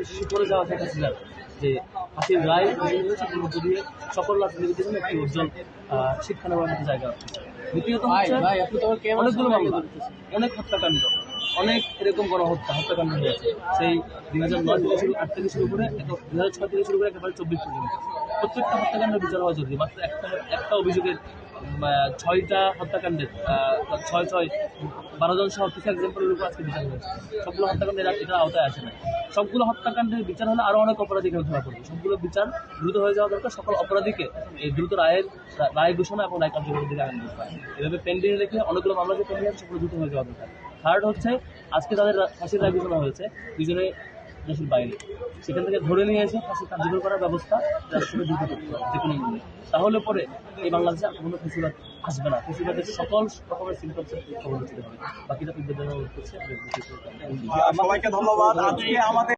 শেষে পড়ে যাওয়া শেখ হাসিনার যে ফাঁসির রায় হয়েছে তার মধ্য দিয়ে সকল রাজনীতির জন্য একটি উজ্জ্বল শিক্ষা নেওয়ার মতো জায়গা। দ্বিতীয়ত হচ্ছে অনেকগুলো মামলা, অনেক হত্যাকাণ্ড, অনেক এরকম হত্যাকাণ্ড হয়েছে, সেই 2009 থেকে শুরু 8 থেকে শুরু করে 2006 থেকে শুরু করে একেবারে 24 পর্যন্ত প্রত্যেকটা হত্যাকাণ্ডের বিচার হওয়া জরুরি। মাত্র একটা অভিযোগের 6টা হত্যাকাণ্ডের 12 জন সহ কিছু এক্সাম্পলের উপর আজকে বিচার হয়েছে। সবগুলো হত্যাকাণ্ডের এটার আওতায় আসে না। সবগুলো হত্যাকাণ্ডের বিচার হলে আরও অনেক অপরাধী এখানে ধরা পড়বে। সবগুলো বিচার দ্রুত হয়ে যাওয়া দরকার। সকল অপরাধীকে এই দ্রুত রায় ঘোষণা এবং রায় কার্যকরের দিকে আগানো দরকার। এভাবে পেন্ডিং রেখে অনেকগুলো মামলা যে পেন্ডিং আছে সেগুলো দ্রুত হয়ে যাওয়া দরকার। থার্ড হচ্ছে আজকে তাদের ফাঁসির রায় ঘোষণা হয়েছে দুজনে দেশের বাইরে, সেখান থেকে ধরে নিয়ে এসে ফাঁসি কার্যকর করার ব্যবস্থা রাষ্ট্রকে দ্রুত করতে হবে যে কোনো মূল্যে। তাহলে পরে এই বাংলাদেশে আর কোনো ফেসিবাদ আসবে না। ফেসিবাদের সকল রকমের সিমটমসের অবনতি হবে। বাকিটা বিদ্যুৎ করছে। সবাইকে ধন্যবাদ। আজকে আমাদের